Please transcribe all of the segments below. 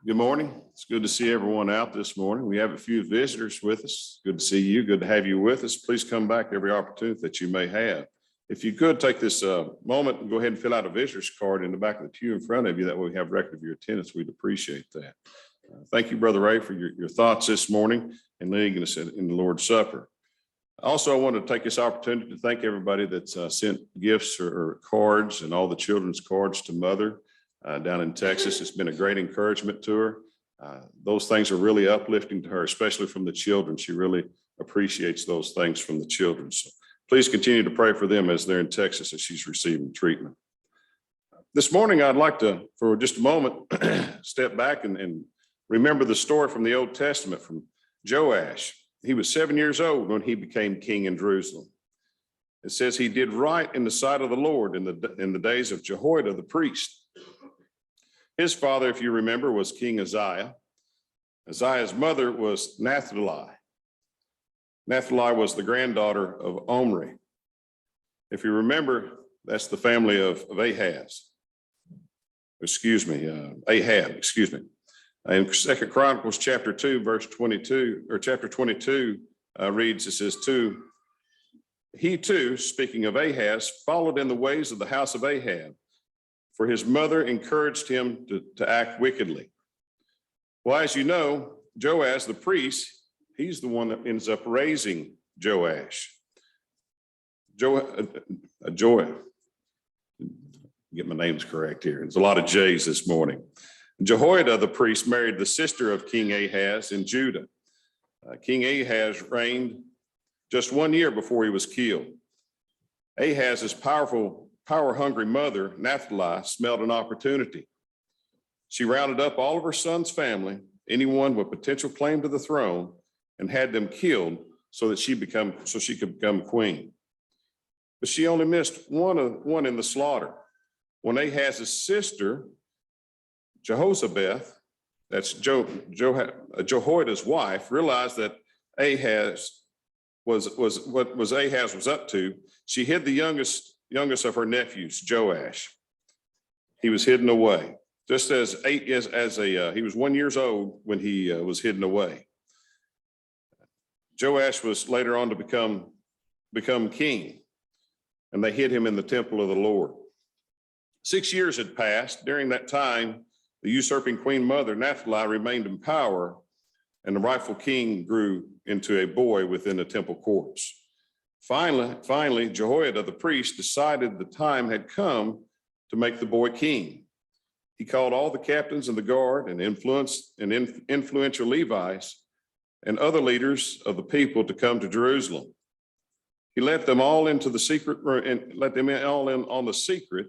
Good morning. It's good to see everyone out this morning. We have a few visitors with us. Good to see you. Good to have you with us. Please come back every opportunity that you may have. If you could take this moment and go ahead and fill out a visitor's card in the back of the pew in front of you. That way we have record of your attendance. We'd appreciate that. Thank you, Brother Ray, for your thoughts this morning and leading us in the Lord's Supper. Also, I want to take this opportunity to thank everybody that's sent gifts or cards and all the children's cards to Mother down in Texas. It's been a great encouragement to her. Those things are really uplifting to her, especially from the children. She really appreciates those things from the children. So please continue to pray for them as they're in Texas as she's receiving treatment. This morning, I'd like to, for just a moment, step back and remember the story from the Old Testament from Joash. He was 7 years old when he became king in Jerusalem. It says he did right in the sight of the Lord in the days of Jehoiada the priest. His father, if you remember, was King Uzziah. Uzziah's mother was Naphtali. Naphtali was the granddaughter of Omri. If you remember, that's the family of Ahab. In 2 Chronicles chapter 2, verse 22, or chapter 22 reads, it says, he too, speaking of Ahaz, followed in the ways of the house of Ahab, for his mother encouraged him to act wickedly. Well, as you know, Joash the priest, he's the one that ends up raising Joash. Get my names correct here. There's a lot of J's this morning. Jehoiada the priest married the sister of King Ahaz in Judah. King Ahaz reigned just 1 year before he was killed. Ahaz's power-hungry mother, Naphtali, smelled an opportunity. She rounded up all of her son's family, anyone with potential claim to the throne, and had them killed so she could become queen. But she only missed one in the slaughter. When Ahaz's sister, Jehoshabeth, that's Jehoiada's wife, realized that Ahaz was Ahaz was up to, she hid the youngest of her nephews, Joash. He was hidden away, just he was 1 year old when he was hidden away. Joash was later on to become king, and they hid him in the temple of the Lord. 6 years had passed. During that time, the usurping queen mother, Naphtali, remained in power, and the rightful king grew into a boy within the temple courts. Finally, Jehoiada the priest decided the time had come to make the boy king. He called all the captains of the guard and influential Levites and other leaders of the people to come to Jerusalem. He let them all into the secret room and let them all in on the secret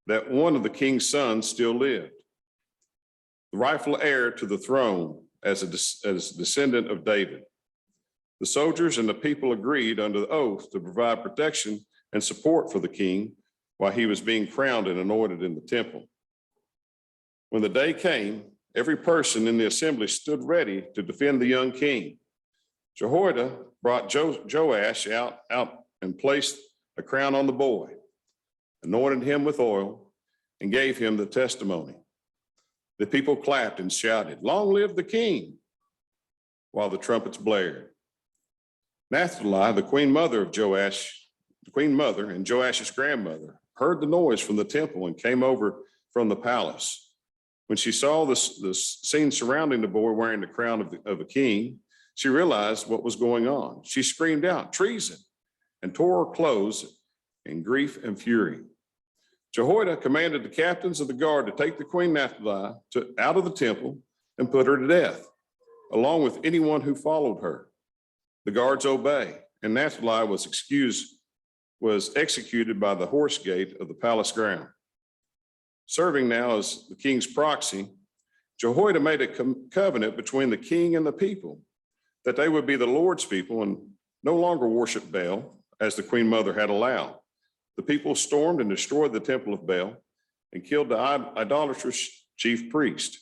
that one of the king's sons still lived, the rightful heir to the throne as descendant of David. The soldiers and the people agreed under the oath to provide protection and support for the king while he was being crowned and anointed in the temple. When the day came, every person in the assembly stood ready to defend the young king. Jehoiada brought Joash out and placed a crown on the boy, anointed him with oil, and gave him the testimony. The people clapped and shouted, "Long live the king," while the trumpets blared. Naphtali, the queen mother and Joash's grandmother, heard the noise from the temple and came over from the palace. When she saw the scene surrounding the boy wearing the crown of a king, she realized what was going on. She screamed out, "Treason," and tore her clothes in grief and fury. Jehoiada commanded the captains of the guard to take the queen Naphtali out of the temple and put her to death, along with anyone who followed her. The guards obeyed, and Naphtali was executed by the horse gate of the palace ground. Serving now as the king's proxy, Jehoiada made a covenant between the king and the people that they would be the Lord's people and no longer worship Baal as the queen mother had allowed. The people stormed and destroyed the temple of Baal and killed the idolatrous chief priest.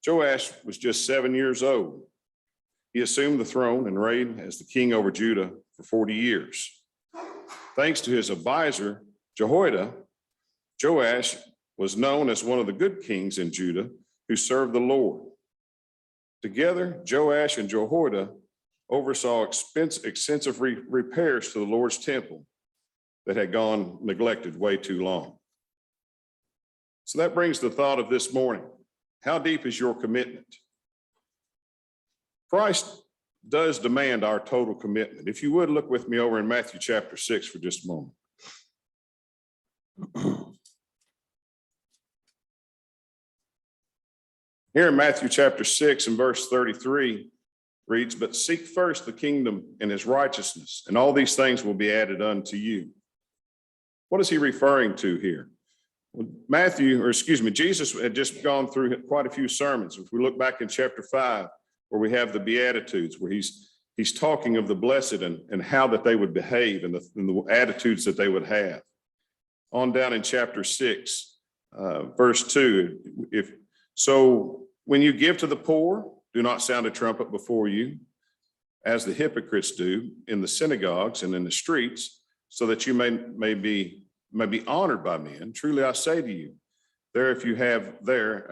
Joash was just 7 years old. He assumed the throne and reigned as the king over Judah for 40 years. Thanks to his advisor, Jehoiada, Joash was known as one of the good kings in Judah who served the Lord. Together, Joash and Jehoiada oversaw extensive repairs to the Lord's temple that had gone neglected way too long. So that brings the thought of this morning. How deep is your commitment? Christ does demand our total commitment. If you would, look with me over in Matthew chapter 6 for just a moment. Here in Matthew chapter 6 and verse 33 reads, "But seek first the kingdom and his righteousness, and all these things will be added unto you." What is he referring to here? Well, Jesus had just gone through quite a few sermons. If we look back in chapter 5, where we have the Beatitudes, where he's talking of the blessed and how that they would behave and the attitudes that they would have. On down in chapter 6, verse 2, so when you give to the poor, do not sound a trumpet before you, as the hypocrites do in the synagogues and in the streets, so that you may be honored by men. Truly I say to you, there if you have there,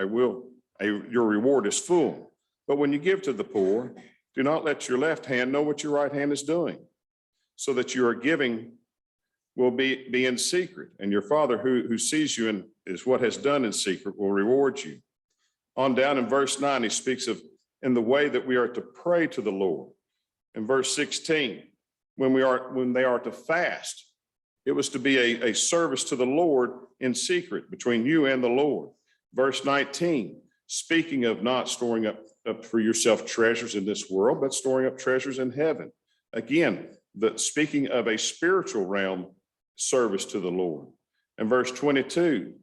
your reward is full. But when you give to the poor, do not let your left hand know what your right hand is doing, so that your giving will be in secret, and your Father who sees you and is what has done in secret will reward you. On down in verse 9, he speaks of in the way that we are to pray to the Lord. In verse 16, when they are to fast, it was to be a service to the Lord in secret between you and the Lord. Verse 19, speaking of not storing up for yourself treasures in this world, but storing up treasures in heaven. Again, speaking of a spiritual realm service to the Lord. And verse 22,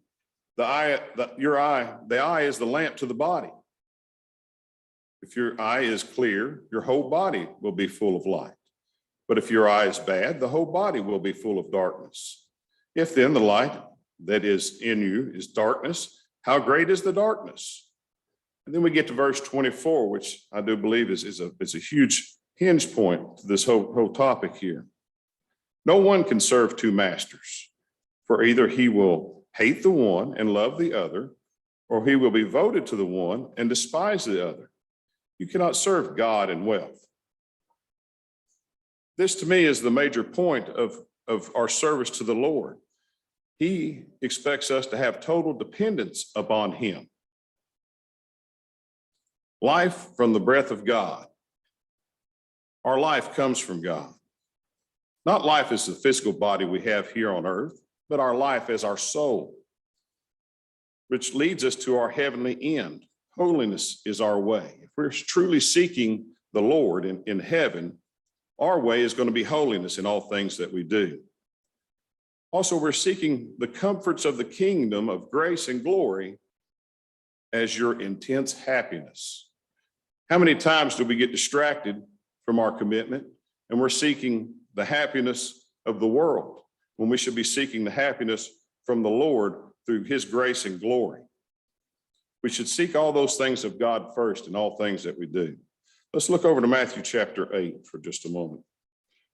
the eye is the lamp to the body. If your eye is clear, your whole body will be full of light. But if your eye is bad, the whole body will be full of darkness. If then the light that is in you is darkness, how great is the darkness? And then we get to verse 24, which I do believe is a huge hinge point to this whole topic here. No one can serve two masters, for either he will hate the one and love the other, or he will be devoted to the one and despise the other. You cannot serve God and wealth. This to me is the major point of our service to the Lord. He expects us to have total dependence upon him. Life from the breath of God. Our life comes from God. Not life as the physical body we have here on earth, but our life as our soul, which leads us to our heavenly end. Holiness is our way. If we're truly seeking the Lord in heaven, our way is going to be holiness in all things that we do. Also, we're seeking the comforts of the kingdom of grace and glory as your intense happiness. How many times do we get distracted from our commitment and we're seeking the happiness of the world when we should be seeking the happiness from the Lord through his grace and glory? We should seek all those things of God first in all things that we do. Let's look over to Matthew chapter 8 for just a moment,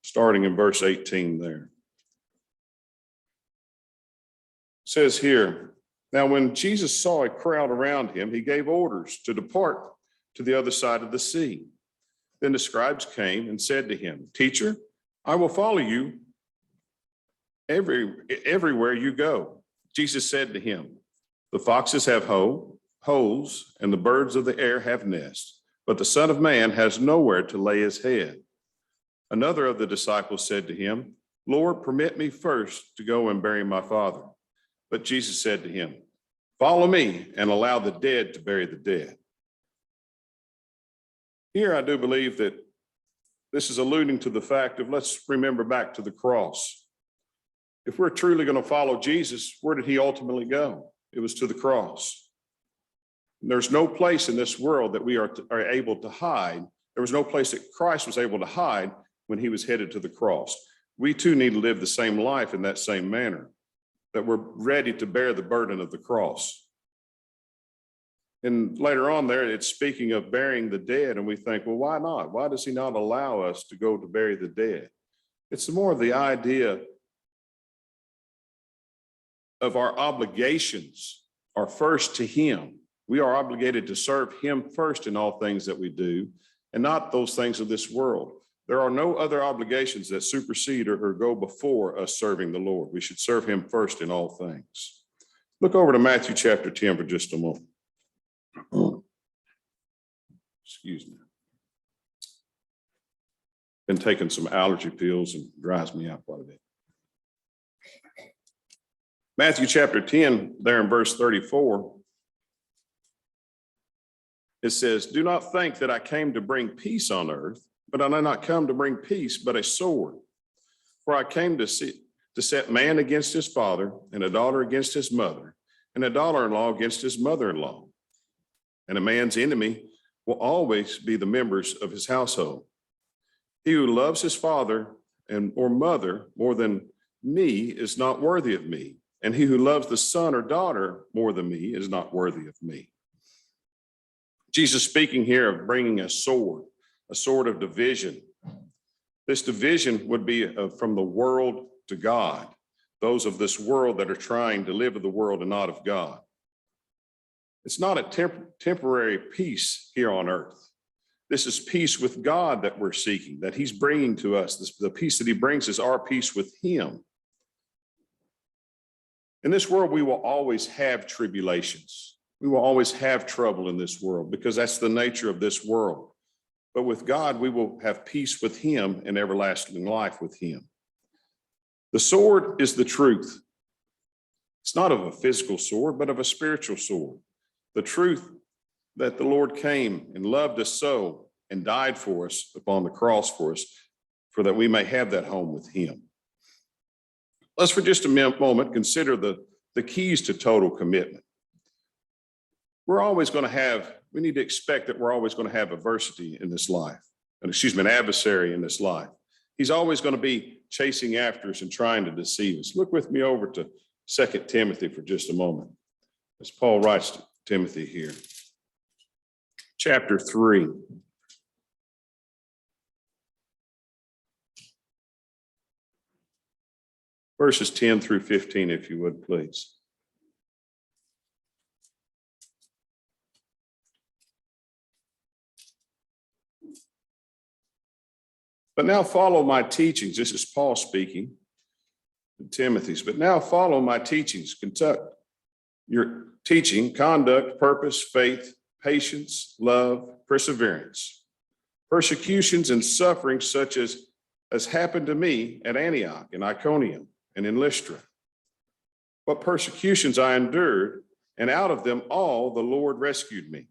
starting in verse 18 there. It says here, now when Jesus saw a crowd around him, he gave orders to depart to the other side of the sea. Then the scribes came and said to him, Teacher, I will follow you everywhere you go. Jesus said to him, the foxes have holes, and the birds of the air have nests, but the Son of Man has nowhere to lay his head. Another of the disciples said to him, Lord, permit me first to go and bury my father. But Jesus said to him, follow me and allow the dead to bury the dead. Here I do believe that this is alluding to the fact of let's remember back to the cross. If we're truly going to follow Jesus, where did he ultimately go? It was to the cross. There's no place in this world that we are able to hide. There was no place that Christ was able to hide when he was headed to the cross. We too need to live the same life in that same manner, that we're ready to bear the burden of the cross. And later on there, it's speaking of burying the dead, and we think, well, why not? Why does he not allow us to go to bury the dead? It's more of the idea of our obligations are first to him. We are obligated to serve him first in all things that we do, and not those things of this world. There are no other obligations that supersede or go before us serving the Lord. We should serve him first in all things. Look over to Matthew chapter 10 for just a moment. Excuse me. Been taking some allergy pills and dries me out quite a bit. Matthew chapter 10, there in verse 34, it says, "Do not think that I came to bring peace on earth, but I did not come to bring peace, but a sword. For I came to set man against his father, and a daughter against his mother, and a daughter-in-law against his mother-in-law. And a man's enemy will always be the members of his household. He who loves his father or mother more than me is not worthy of me, and he who loves the son or daughter more than me is not worthy of me." Jesus speaking here of bringing a sword of division. This division would be from the world to God, those of this world that are trying to live of the world and not of God. It's not a temporary peace here on earth. This is peace with God that we're seeking, that he's bringing to us. The peace that he brings is our peace with him. In this world, we will always have tribulations. We will always have trouble in this world because that's the nature of this world. But with God, we will have peace with him and everlasting life with him. The sword is the truth. It's not of a physical sword, but of a spiritual sword. The truth that the Lord came and loved us so and died for us upon the cross for us, for that we may have that home with him. Let's for just a moment consider the keys to total commitment. We need to expect that we're always going to have adversity in this life, an adversary in this life. He's always going to be chasing after us and trying to deceive us. Look with me over to 2 Timothy for just a moment, as Paul writes to Timothy here. Chapter 3. Verses 10 through 15, if you would, please. "But now follow my teachings." This is Paul speaking to Timothy's. "But now follow my teachings. Conduct your teaching, conduct, purpose, faith, patience, love, perseverance, persecutions and sufferings such as happened to me at Antioch and Iconium and in Lystra. What persecutions I endured, and out of them all the Lord rescued me.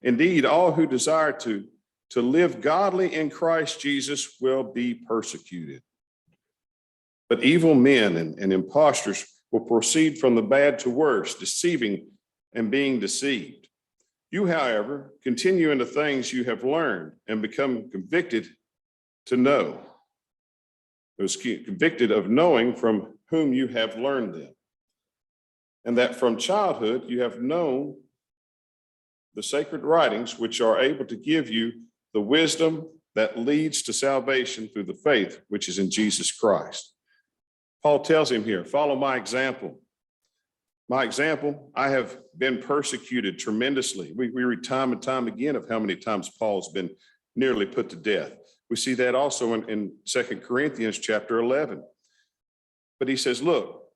Indeed, all who desire to live godly in Christ Jesus will be persecuted. But evil men and impostors will proceed from the bad to worse, deceiving and being deceived. You, however, continue in the things you have learned and become convicted of knowing from whom you have learned them, and that from childhood you have known the sacred writings, which are able to give you the wisdom that leads to salvation through the faith which is in Jesus Christ." Paul tells him here, follow my example. My example, I have been persecuted tremendously. We read time and time again of how many times Paul's been nearly put to death. We see that also in 2 Corinthians chapter 11. But he says, look,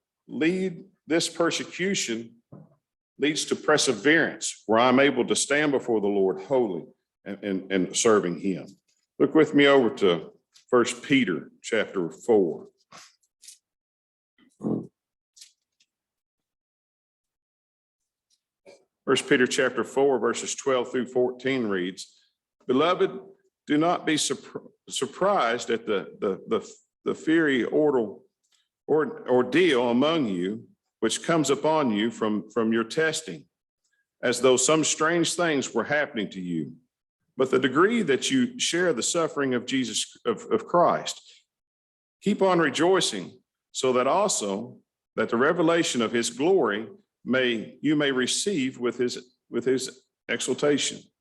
this persecution leads to perseverance, where I'm able to stand before the Lord holy and serving him. Look with me over to 1 Peter chapter 4. First Peter chapter 4, verses 12 through 14 reads, "Beloved, do not be surprised at the fiery ordeal among you, which comes upon you from your testing, as though some strange things were happening to you. But the degree that you share the suffering of of Christ, keep on rejoicing, so that also that the revelation of his glory you may receive with his exaltation.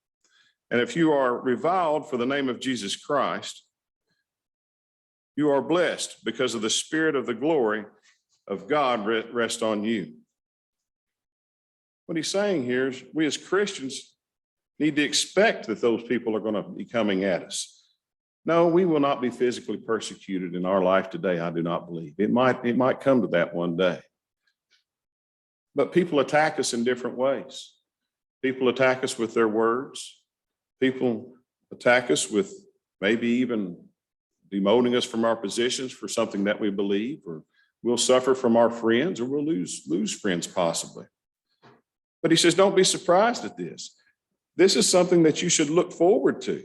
And if you are reviled for the name of Jesus Christ, you are blessed, because of the Spirit of the glory of God rest on you. What he's saying here is we as Christians need to expect that those people are going to be coming at us. No, we will not be physically persecuted in our life today, I do not believe. It might come to that one day. But people attack us in different ways. People attack us with their words. People attack us with maybe even demoting us from our positions for something that we believe, or we'll suffer from our friends, or we'll lose friends possibly. But he says, don't be surprised at this. This is something that you should look forward to,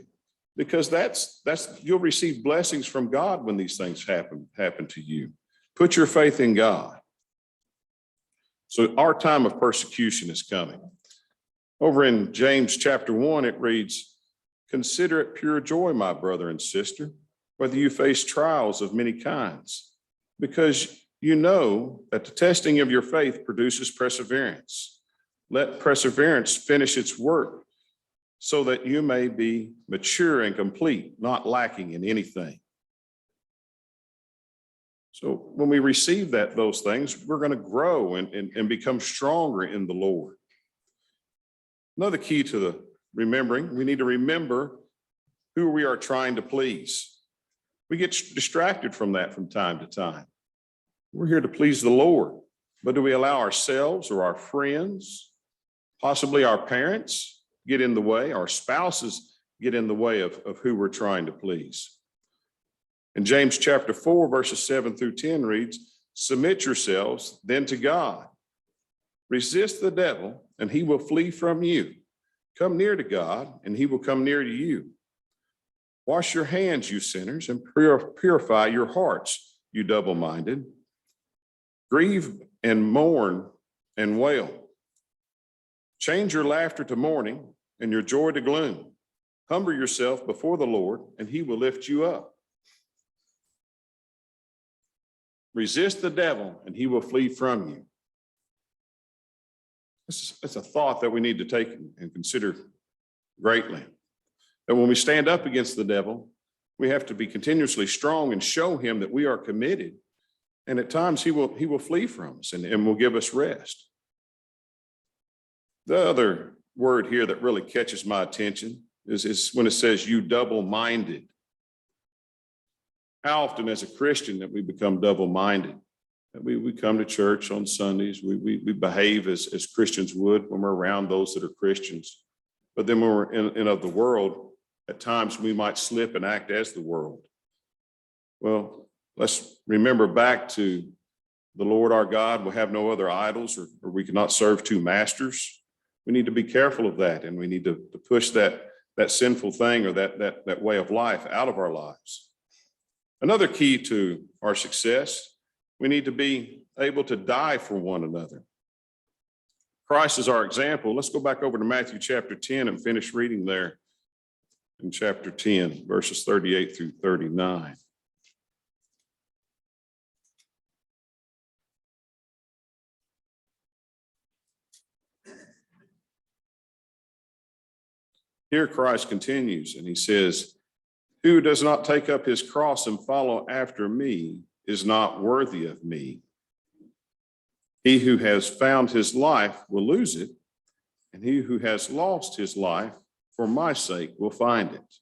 because that's you'll receive blessings from God when these things happen to you. Put your faith in God. So our time of persecution is coming. Over in James chapter 1, it reads, consider it pure joy, my brother and sister, whether you face trials of many kinds, because you know that the testing of your faith produces perseverance. Let perseverance finish its work so that you may be mature and complete, not lacking in anything. So when we receive those things, we're going to grow and become stronger in the Lord. Another key to the remembering, we need to remember who we are trying to please. We get distracted from that from time to time. We're here to please the Lord, but do we allow ourselves or our friends, possibly our parents, get in the way, our spouses get in the way of who we're trying to please? In James chapter 4, verses 7 through 10 reads, submit yourselves then to God. Resist the devil, and he will flee from you. Come near to God, and he will come near to you. Wash your hands, you sinners, and purify your hearts, you double-minded. Grieve and mourn and wail. Change your laughter to mourning and your joy to gloom. Humble yourself before the Lord, and he will lift you up. Resist the devil, and he will flee from you. It's a thought that we need to take and consider greatly. That when we stand up against the devil, we have to be continuously strong and show him that we are committed. And at times he will flee from us and will give us rest. The other word here that really catches my attention is when it says you double-minded. How often as a Christian that we become double-minded? We come to church on Sundays. We behave as Christians would when we're around those that are Christians. But then when we're in of the world, at times we might slip and act as the world. Well, let's remember back to the Lord our God will have no other idols, or we cannot serve two masters. We need to be careful of that, and we need to push that sinful thing or that way of life out of our lives. Another key to our success, we need to be able to die for one another. Christ is our example. Let's go back over to Matthew chapter 10 and finish reading there in chapter 10, verses 38 through 39. Here Christ continues, and he says, who does not take up his cross and follow after me is not worthy of me. He who has found his life will lose it, and he who has lost his life for my sake will find it.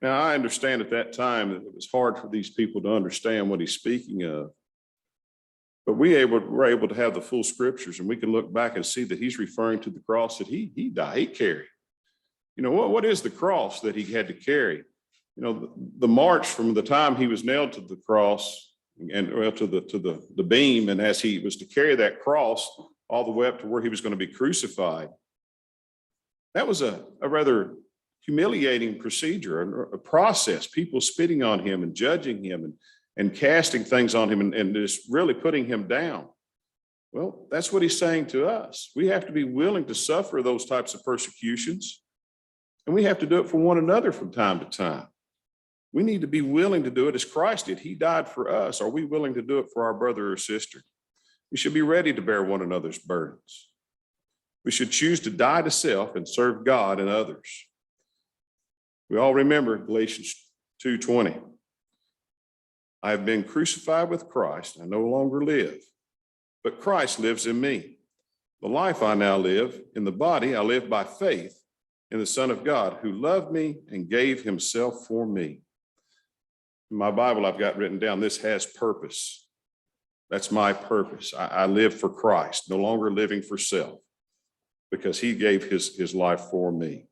Now, I understand at that time that it was hard for these people to understand what he's speaking of, but we're able to have the full scriptures, and we can look back and see that he's referring to the cross that he died, he carried. You know, what is the cross that he had to carry? You know, the march from the time he was nailed to the cross and to the beam, and as he was to carry that cross all the way up to where he was going to be crucified, that was a rather humiliating procedure, a process, people spitting on him and judging him and casting things on him and just really putting him down. Well, that's what he's saying to us. We have to be willing to suffer those types of persecutions, and we have to do it for one another from time to time. We need to be willing to do it as Christ did. He died for us. Are we willing to do it for our brother or sister? We should be ready to bear one another's burdens. We should choose to die to self and serve God and others. We all remember Galatians 2:20. I have been crucified with Christ. I no longer live, but Christ lives in me. The life I now live in the body, I live by faith in the Son of God, who loved me and gave himself for me. In my Bible, I've got written down, this has purpose. That's my purpose. I live for Christ, no longer living for self, because he gave his life for me.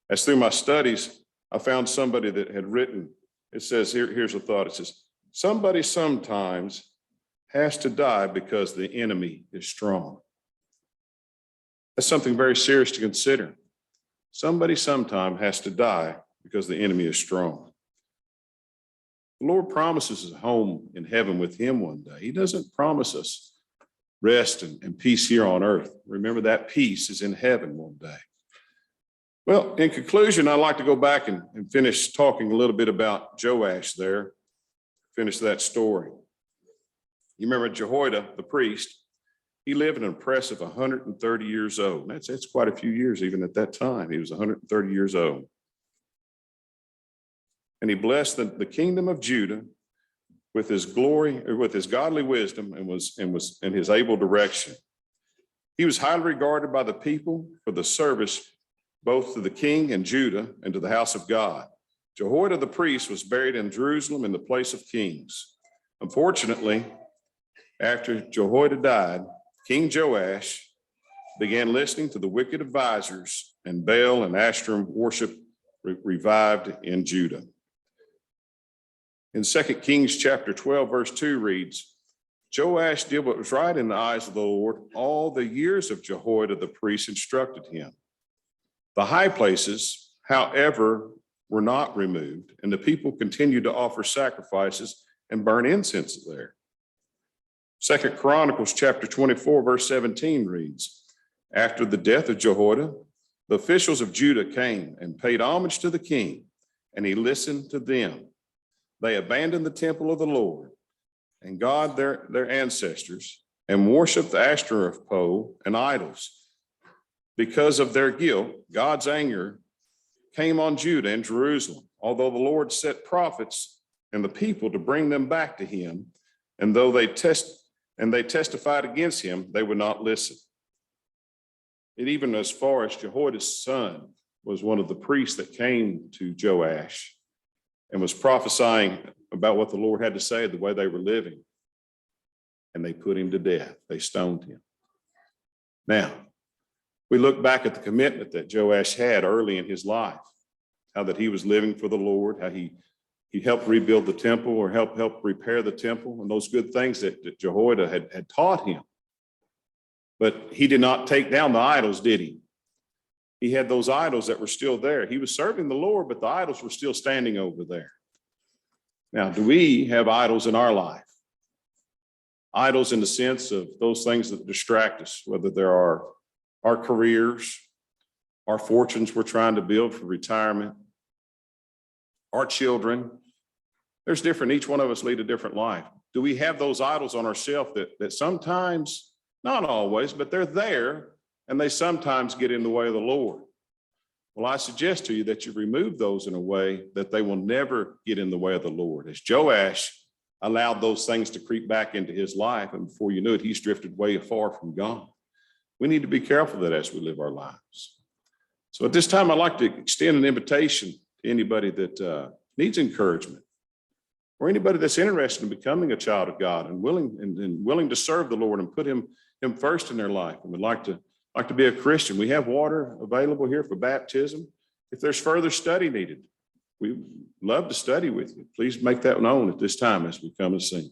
As through my studies, I found somebody that had written, it says, here's a thought. It says, somebody sometimes has to die because the enemy is strong. That's something very serious to consider. Somebody sometime has to die because the enemy is strong. The Lord promises us a home in heaven with him one day. He doesn't promise us rest and peace here on earth. Remember, that peace is in heaven one day. Well, in conclusion, I'd like to go back and finish talking a little bit about Joash there, finish that story. You remember Jehoiada, the priest, he lived an impressive 130 years old. That's quite a few years even at that time. He was 130 years old. And he blessed the kingdom of Judah with his glory, with his godly wisdom and his able direction. He was highly regarded by the people for the service both to the king and Judah and to the house of God. Jehoiada the priest was buried in Jerusalem in the place of kings. Unfortunately, after Jehoiada died, King Joash began listening to the wicked advisors, and Baal and Ashtoreth worship revived in Judah. In 2 Kings chapter 12, verse 2 reads, Joash did what was right in the eyes of the Lord all the years of Jehoiada the priest instructed him. The high places, however, were not removed, and the people continued to offer sacrifices and burn incense there. 2 Chronicles chapter 24, verse 17 reads, after the death of Jehoiada, the officials of Judah came and paid homage to the king, and he listened to them. They abandoned the temple of the Lord and God, their ancestors, and worshiped the Ashtoreth pole and idols. Because of their guilt, God's anger came on Judah and Jerusalem, although the Lord set prophets and the people to bring them back to him, and though they testified against him, they would not listen. And even as far as Jehoiada's son was one of the priests that came to Joash and was prophesying about what the Lord had to say, the way they were living. And they put him to death. They stoned him. Now, we look back at the commitment that Joash had early in his life, how that he was living for the Lord, how he helped rebuild the temple or help repair the temple, and those good things that Jehoiada had taught him. But he did not take down the idols, did he? He had those idols that were still there. He was serving the Lord, but the idols were still standing over there. Now, do we have idols in our life? Idols in the sense of those things that distract us, whether there are our careers, our fortunes we're trying to build for retirement, our children. There's different, each one of us lead a different life. Do we have those idols on ourselves that sometimes, not always, but they're there, and they sometimes get in the way of the Lord? Well, I suggest to you that you remove those in a way that they will never get in the way of the Lord. As Joash allowed those things to creep back into his life, and before you knew it, he's drifted way far from God. We need to be careful that as we live our lives. So at this time, I'd like to extend an invitation to anybody that needs encouragement, or anybody that's interested in becoming a child of God and willing to serve the Lord and put him first in their life, and would like to be a Christian. We have water available here for baptism. If there's further study needed, we love to study with you. Please make that known at this time as we come and sing.